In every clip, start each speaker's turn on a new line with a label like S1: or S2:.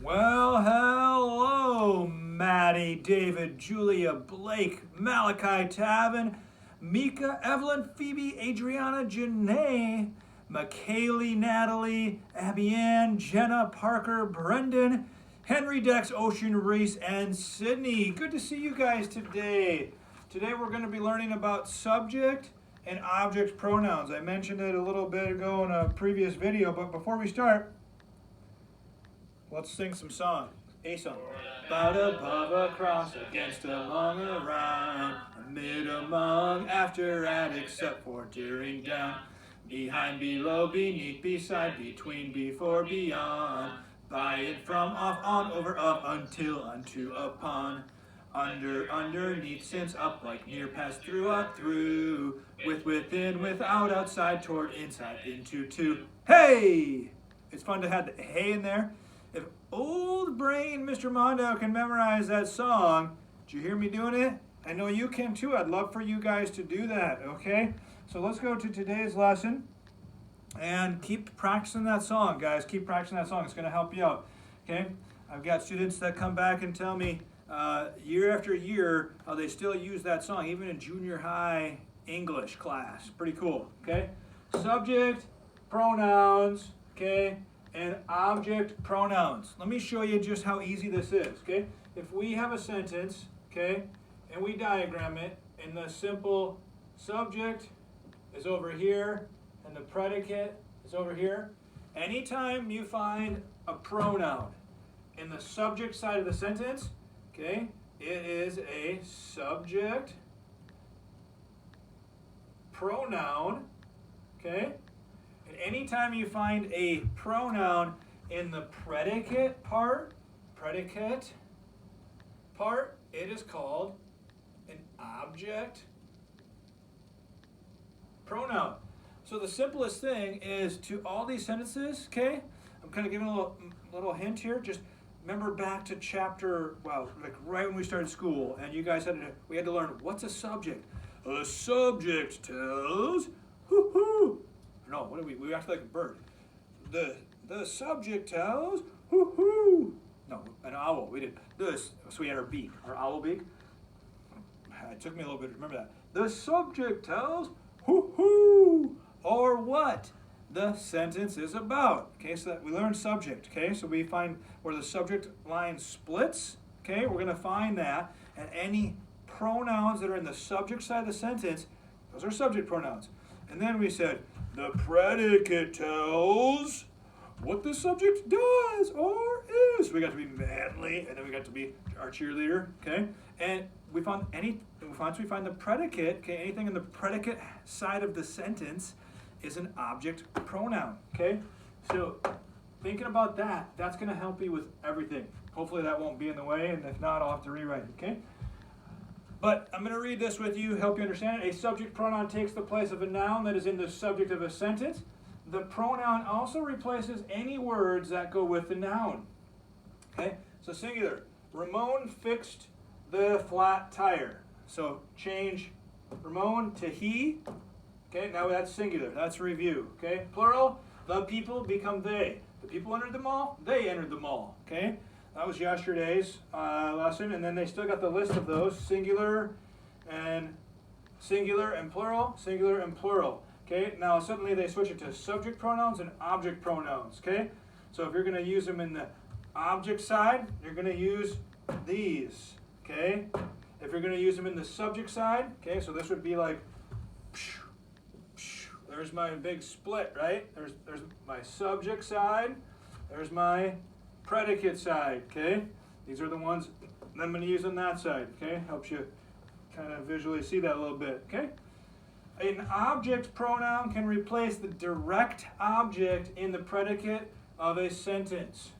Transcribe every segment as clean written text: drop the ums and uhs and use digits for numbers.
S1: Well, hello, Maddie, David, Julia, Blake, Malachi, Tavin, Mika, Evelyn, Phoebe, Adriana, Janae, McKaylee, Natalie, Abby Ann, Jenna, Parker, Brendan, Henry, Dex, Ocean, Reese, and Sydney. Good to see you guys today. Today we're going to be learning about subject and object pronouns. I mentioned it a little bit ago in a previous video, but before we start, let's sing some song. A song. About, above, across, against, along, around, amid, among, after, at, except for, during, down, behind, below, beneath, beside, between, before, beyond, by, in, from, off, on, over, of, until, unto, upon, under, underneath, since, up, like, near, past, through, up, through, with, within, without, outside, toward, inside, into, to. Hey! It's fun to have the hey in there. If old brain Mr. Mondo can memorize that song, did you hear me doing it? I know you can too. I'd love for you guys to do that, okay? So let's go to today's lesson and keep practicing that song, guys. Keep practicing that song. It's going to help you out, okay? I've got students that come back and tell me year after year how they still use that song, even in junior high English class. Pretty cool, okay? Subject, pronouns, okay? And object pronouns. Let me show you just how easy this is, okay? If we have a sentence, okay, and we diagram it, and the simple subject is over here, and the predicate is over here, anytime you find a pronoun in the subject side of the sentence, okay, it is a subject pronoun, okay? And anytime you find a pronoun in the predicate part, it is called an object pronoun. So the simplest thing is to all these sentences, okay? I'm kind of giving a little hint here. Just remember back to chapter, well, like right when we started school, and you guys we had to learn what's a subject. A subject tells, hoo-hoo. No, what do we act like a bird. The subject tells, hoo-hoo. No, an owl. We did this. So we had our beak, our owl beak. It took me a little bit to remember that. The subject tells, hoo-hoo, or what the sentence is about. Okay, so that we learned subject. Okay, so we find where the subject line splits. Okay, we're going to find that, and any pronouns that are in the subject side of the sentence, those are subject pronouns. And then we said, the predicate tells what the subject does or is. We got to be manly, and then we got to be our cheerleader, okay? And we found once we find the predicate, okay, anything in the predicate side of the sentence is an object pronoun, okay? So thinking about that, that's going to help you with everything. Hopefully that won't be in the way, and if not, I'll have to rewrite it, okay? But I'm going to read this with you, help you understand it. A subject pronoun takes the place of a noun that is in the subject of a sentence. The pronoun also replaces any words that go with the noun. Okay, so singular. Ramon fixed the flat tire. So change Ramon to he. Okay, now that's singular. That's review. Okay, plural. The people become they. The people entered the mall. They entered the mall. Okay. That was yesterday's lesson, and then they still got the list of those, singular and plural, singular and plural. Okay, now suddenly they switch it to subject pronouns and object pronouns. Okay, so if you're going to use them in the object side, you're going to use these. Okay, if you're going to use them in the subject side, okay, so this would be like, there's my big split, right? There's my subject side, there's my predicate side, okay? These are the ones I'm going to use on that side, okay? Helps you kind of visually see that a little bit, okay? An object pronoun can replace the direct object in the predicate of a sentence,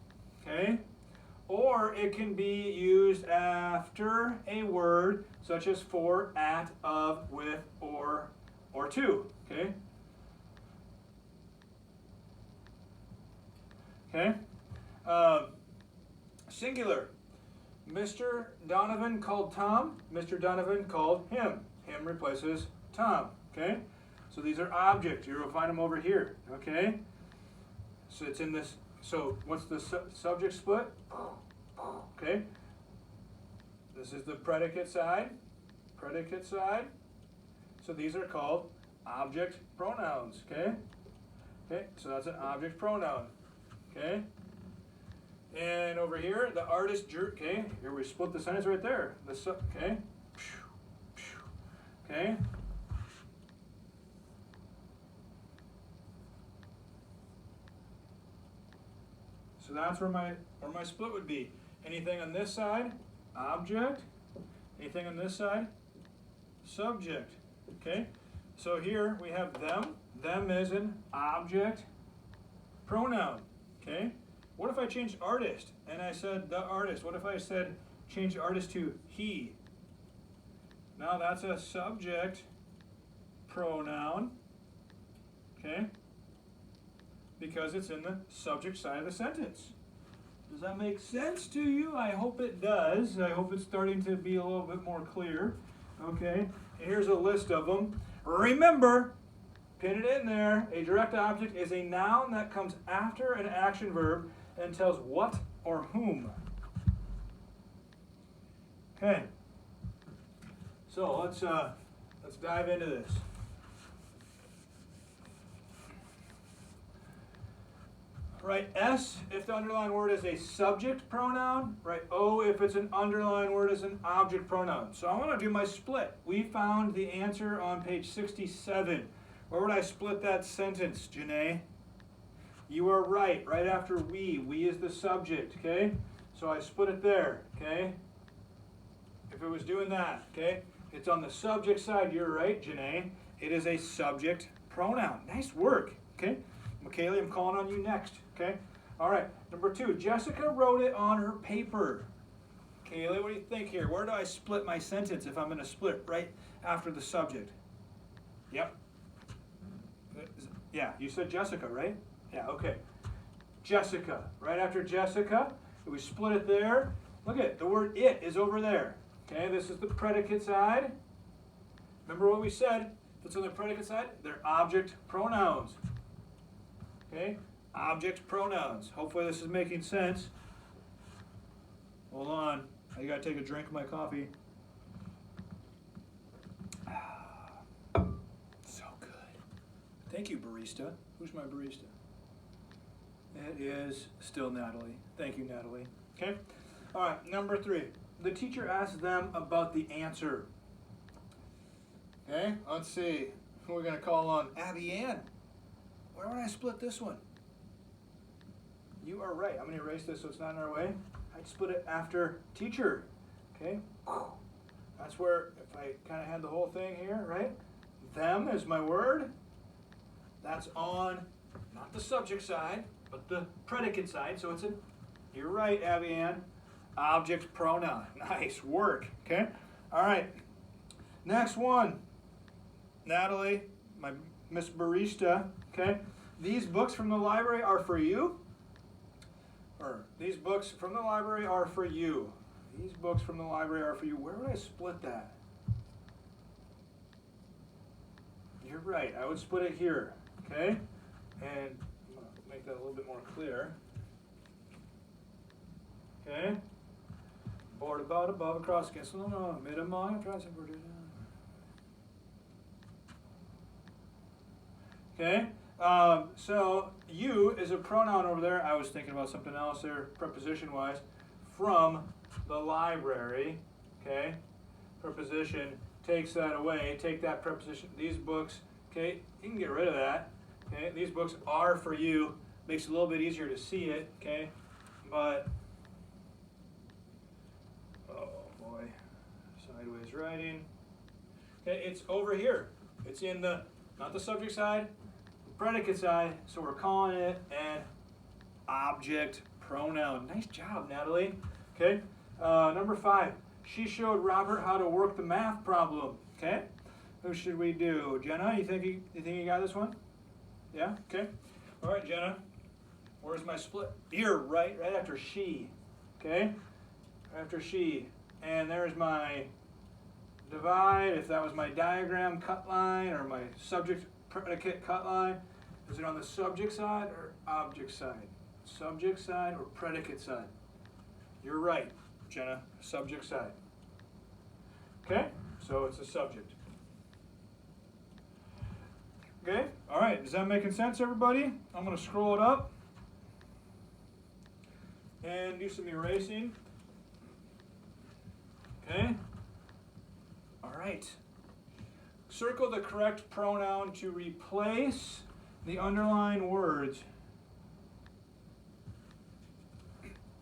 S1: okay? Or it can be used after a word such as for, at, of, with, or to, okay? Okay? Singular. Mr. Donovan called Tom. Mr. Donovan called him. Him replaces Tom. Okay? So these are objects. You'll find them over here. Okay? So it's in this So what's the subject split? Okay. This is the predicate side. Predicate side. So these are called object pronouns. Okay. Okay. So that's an object pronoun. Okay. And over here, the artist drew. Okay. Here we split the sentence right there. Okay. Okay. So that's where my split would be. Anything on this side, object. Anything on this side, subject. Okay? So here we have them. Them is an object pronoun. Okay? What if I changed artist and I said the artist? What if I said change artist to he? Now that's a subject pronoun. Okay? Because it's in the subject side of the sentence. Does that make sense to you? I hope it does. I hope it's starting to be a little bit more clear. Okay, here's a list of them. Remember, pin it in there. A direct object is a noun that comes after an action verb and tells what or whom. Okay, so let's dive into this. Write S if the underlined word is a subject pronoun. Write O if it's an underlined word is an object pronoun. So I want to do my split. We found the answer on page 67. Where would I split that sentence, Janae? You are right. Right after we. We is the subject, okay? So I split it there, okay? If it was doing that, okay? It's on the subject side. You're right, Janae. It is a subject pronoun. Nice work, okay? Kaylee, I'm calling on you next, okay? All right, number 2, Jessica wrote it on her paper. Kaylee, what do you think here? Where do I split my sentence if I'm going to split right after the subject? Yep. Yeah, you said Jessica, right? Yeah, okay. Jessica, right after Jessica, we split it there. Look at it, the word it is over there. Okay, this is the predicate side. Remember what we said? If it's on the predicate side, they're object pronouns. Okay, object pronouns. Hopefully this is making sense. Hold on, I gotta take a drink of my coffee. So good. Thank you, barista. Who's my barista? It is still Natalie. Thank you, Natalie. Okay, all right, number 3. The teacher asked them about the answer. Okay, let's see. Who we're gonna call on? Abby Ann. Where would I split this one? You are right. I'm going to erase this so it's not in our way. I'd split it after teacher. Okay? That's where, if I kind of had the whole thing here, right? Them is my word. That's on, not the subject side, but the predicate side. So it's an, you're right, Abby Ann, object pronoun. Nice work. Okay? All right. Next one. Natalie, my Miss Barista. Okay, these books from the library are for you. Or these books from the library are for you. These books from the library are for you. Where would I split that? You're right. I would split it here. Okay, and I'm gonna make that a little bit more clear. Okay. Board about above across against no mid among try to do that. Okay. So you is a pronoun over there. I was thinking about something else there, preposition-wise. From the library, okay? Preposition takes that away. Take that preposition. These books, okay? You can get rid of that. Okay? These books are for you. Makes it a little bit easier to see it, okay? But oh boy, sideways writing. Okay, it's over here. It's in the not the subject side. Predicate side, so we're calling it an object pronoun. Nice job, Natalie. Okay, number 5. She showed Robert how to work the math problem. Okay, who should we do? Jenna, you think you got this one? Yeah. Okay. All right, Jenna. Where's my split? Here, right after she. Okay, right after she, and there's my divide. If that was my diagram cut line or my subject predicate cut line. Is it on the subject side or object side? subject side or predicate side? You're right, Jenna, subject side. Okay, so it's a subject. Okay, all right, is that making sense, everybody? I'm going to scroll it up and do some erasing. Okay, all right. Circle the correct pronoun to replace the underlined words.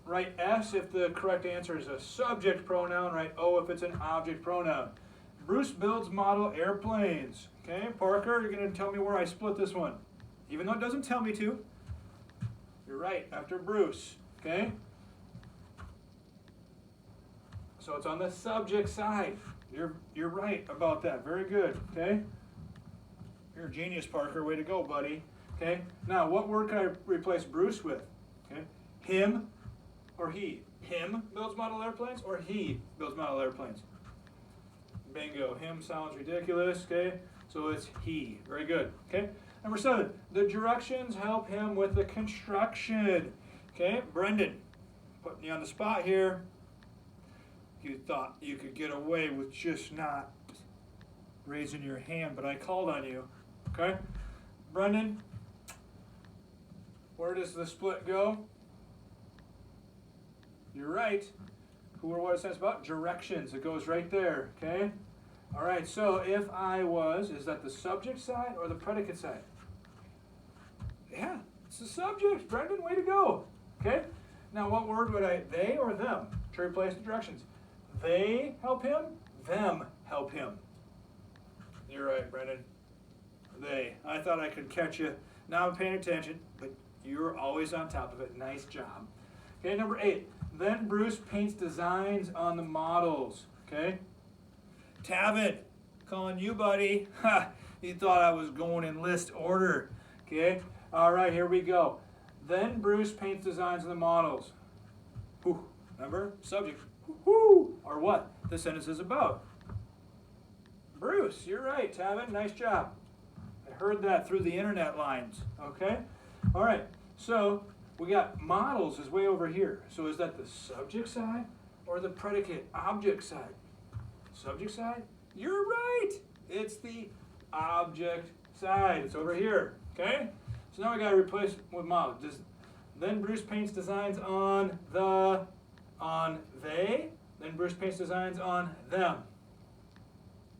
S1: Write S if the correct answer is a subject pronoun. Write O if it's an object pronoun. Bruce builds model airplanes. Okay, Parker, you're going to tell me where I split this one. Even though it doesn't tell me to. You're right, after Bruce. Okay? So it's on the subject side. You're right about that. Very good. Okay? You're a genius, Parker. Way to go, buddy. Okay? Now, what word can I replace Bruce with? Okay? Him or he? Him builds model airplanes or he builds model airplanes? Bingo. Him sounds ridiculous. Okay? So it's he. Very good. Okay? Number 7. The directions help him with the construction. Okay? Brendan, putting you on the spot here. You thought you could get away with just not raising your hand, but I called on you. Okay? Brendan, where does the split go? You're right. Who or what it says about directions. It goes right there. Okay? All right, so if I was, is that the subject side or the predicate side? Yeah, it's the subject. Brendan, way to go. Okay? Now, what word would I, they or them, to replace the directions? They help him, them help him. You're right, Brendan. They. I thought I could catch you. Now I'm paying attention, but you're always on top of it. Nice job. Okay, number 8. Then Bruce paints designs on the models. Okay? Tavin, calling you, buddy. Ha! You thought I was going in list order. Okay? All right, here we go. Then Bruce paints designs on the models. Whew. Remember? Subject. Woo! Or what the sentence is about. Bruce, you're right, Tavin. Nice job. I heard that through the internet lines. Okay? All right. So we got models is way over here. So is that the subject side or the predicate object side? Subject side? You're right. It's the object side. It's over here. Okay? So now we got to replace it with models. Then Bruce paints designs on they. Then Bruce paints designs on them.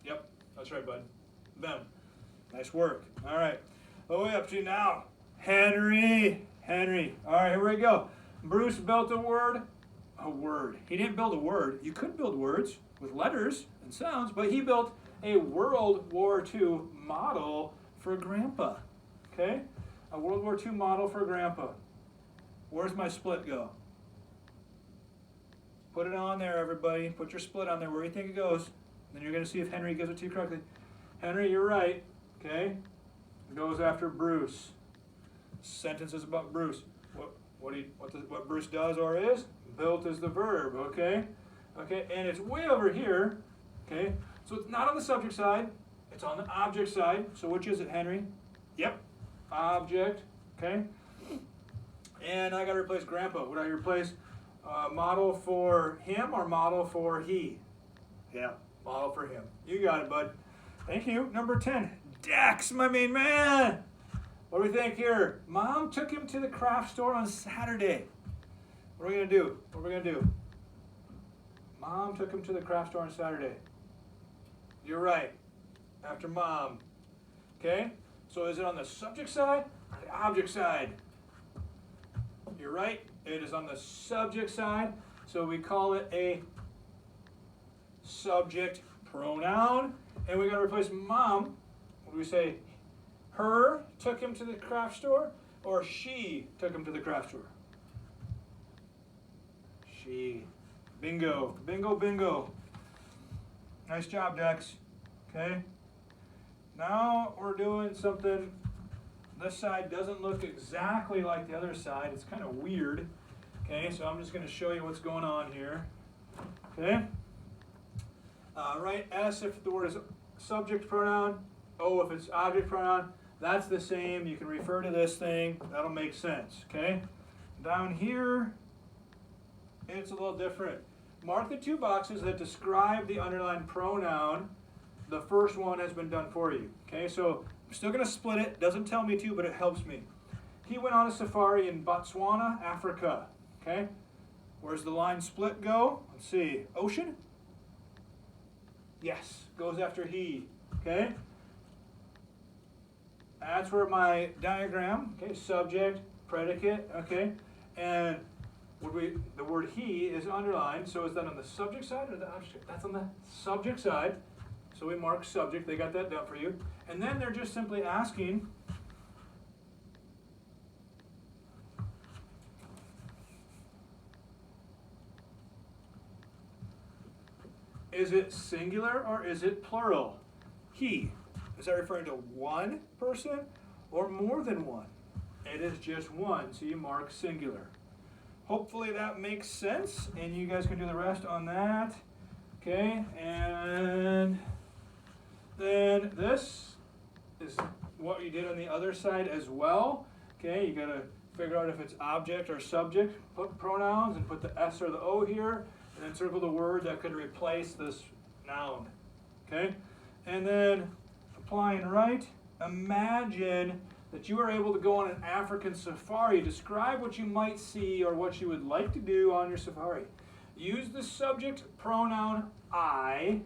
S1: Yep, that's right, bud. Them. Nice work. All right. What are we up to now? Henry. All right, here we go. Bruce built a word. He didn't build a word. You could build words with letters and sounds, but he built a World War II model for Grandpa. Okay? A World War II model for Grandpa. Where's my split go? Put it on there, everybody. Put your split on there where you think it goes. Then you're going to see if Henry gives it to you correctly. Henry, you're right. Okay? It goes after Bruce. Sentence is about Bruce. What Bruce does or is? Built is the verb. Okay? Okay, and it's way over here. Okay? So it's not on the subject side. It's on the object side. So which is it, Henry? Yep. Object. Okay? And I got to replace Grandpa. Would I replace model for him or model for he? Yeah, model for him. You got it, bud. Thank you. Number 10. Dex, my main man. What do we think here? Mom took him to the craft store on Saturday. What are we going to do? What are we going to do? Mom took him to the craft store on Saturday. You're right. After mom. Okay? So is it on the subject side or the object side? You're right. It is on the subject side. So we call it a subject pronoun. And we got to replace mom. What do we say? Her took him to the craft store or she took him to the craft store? She. Bingo. Bingo, bingo. Nice job, Dex. Okay. Now we're doing something. This side doesn't look exactly like the other side. It's kind of weird. Okay, so I'm just going to show you what's going on here. Okay. Write S if the word is subject pronoun. O if it's object pronoun. That's the same. You can refer to this thing. That'll make sense. Okay. Down here, it's a little different. Mark the two boxes that describe the underlined pronoun. The first one has been done for you. Okay, so I'm still going to split it. Doesn't tell me to, but it helps me. He went on a safari in Botswana, Africa. Okay, where's the line split go? Let's see. Ocean? Yes, goes after he. Okay, that's where my diagram. Okay, subject, predicate. Okay, and the word he is underlined. So is that on the subject side or the object? That's on the subject side. So we mark subject, they got that done for you. And then they're just simply asking, is it singular or is it plural? He. Is that referring to one person or more than one? It is just one, so you mark singular. Hopefully that makes sense, and you guys can do the rest on that. Okay, and then this is what you did on the other side as well. Okay, you got to figure out if it's object or subject, put pronouns and put the S or the O here, and then circle the word that could replace this noun. Okay, and then applying right, imagine that you are able to go on an African safari. Describe what you might see or what you would like to do on your safari. Use the subject pronoun I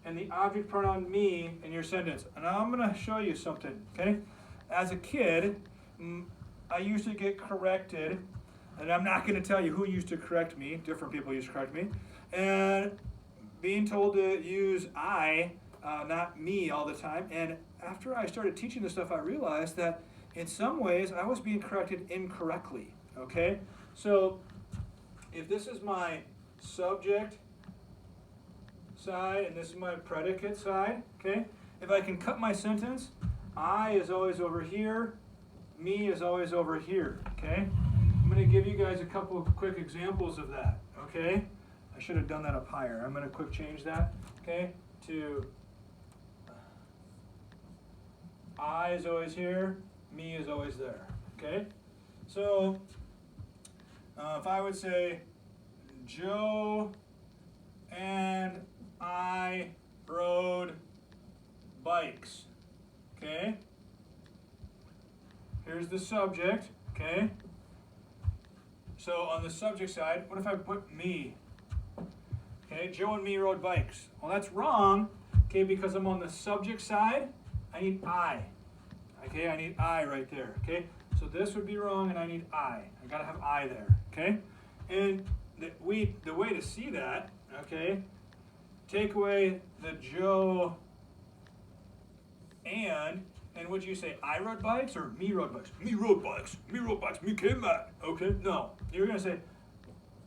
S1: and the object pronoun me in your sentence. And now I'm going to show you something, okay? As a kid, I used to get corrected, and I'm not going to tell you who used to correct me. Different people used to correct me. And being told to use I, not me all the time. And after I started teaching this stuff, I realized that in some ways I was being corrected incorrectly, okay? So if this is my subject side and this is my predicate side, okay? If I can cut my sentence, I is always over here, me is always over here, okay? I'm going to give you guys a couple of quick examples of that, okay? I should have done that up higher. I'm going to quick change that, okay, to I is always here, me is always there, okay? So if I would say Joe and I rode bikes, okay? Here's the subject, okay? So on the subject side, what if I put me? Okay, Joe and me rode bikes. Well, that's wrong, okay, because I'm on the subject side. I need I. Okay, I need I right there. Okay, so this would be wrong, and I need I. I gotta have I there. Okay, and the way to see that, okay, take away the Joe and would you say I rode bikes or me rode bikes? Me rode bikes. Me rode bikes. Me came back. Okay, no, you're gonna say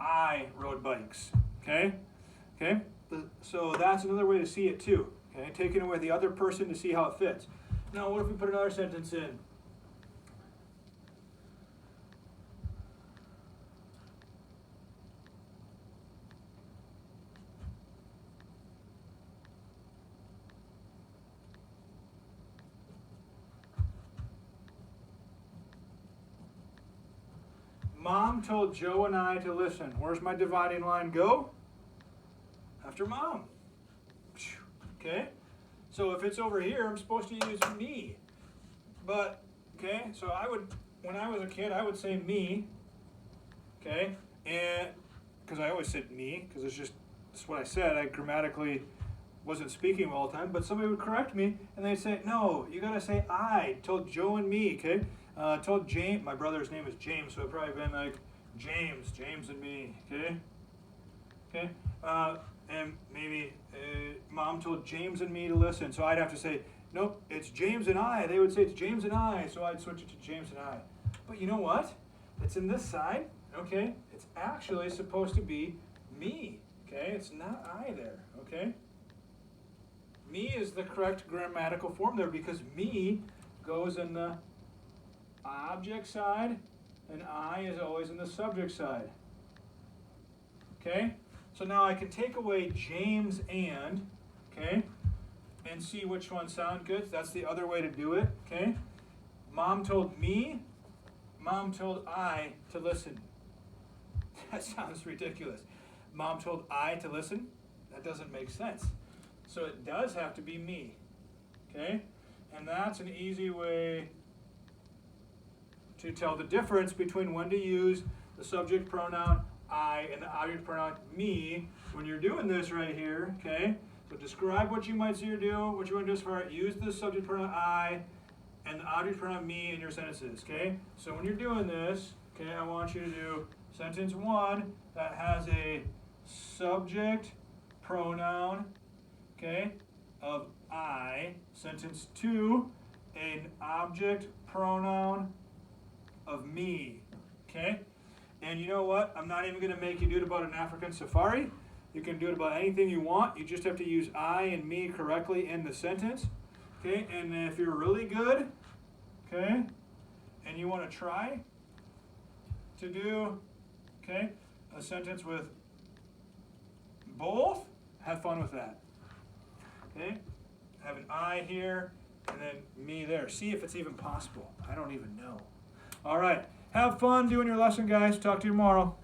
S1: I rode bikes. Okay, okay. So that's another way to see it too. Okay, taking away the other person to see how it fits. Now, what if we put another sentence in? Mom told Joe and I to listen. Where's my dividing line go? After mom. Okay? So if it's over here, I'm supposed to use me. But, okay, so when I was a kid, I would say me, okay? And, because I always said me, because it's what I said. I grammatically wasn't speaking all the time, but somebody would correct me, and they'd say, no, you gotta say I, told Joe and me, okay? Told James, my brother's name is James, so it'd probably been like James and me, okay? Okay? And maybe mom told James and me to listen, so I'd have to say, nope, it's James and I. They would say it's James and I, so I'd switch it to James and I. But you know what? It's in this side, okay? It's actually supposed to be me, okay? It's not I there, okay? Me is the correct grammatical form there because me goes in the object side and I is always in the subject side, okay? So now I can take away James and, okay, and see which one sound good. That's the other way to do it, okay? Mom told me, mom told I to listen. That sounds ridiculous. Mom told I to listen? That doesn't make sense. So it does have to be me, okay? And that's an easy way to tell the difference between when to use the subject pronoun I and the object pronoun me when you're doing this right here, okay? So describe what you might see or do, what you want to do as far as use the subject pronoun I and the object pronoun me in your sentences, okay? So when you're doing this, okay, I want you to do sentence 1 that has a subject pronoun, okay, of I. Sentence 2, an object pronoun of me, okay? And you know what? I'm not even going to make you do it about an African safari. You can do it about anything you want. You just have to use I and me correctly in the sentence, okay? And if you're really good, okay, and you want to try to do, okay, a sentence with both, have fun with that, okay? Have an I here and then me there. See if it's even possible. I don't even know. All right. Have fun doing your lesson, guys. Talk to you tomorrow.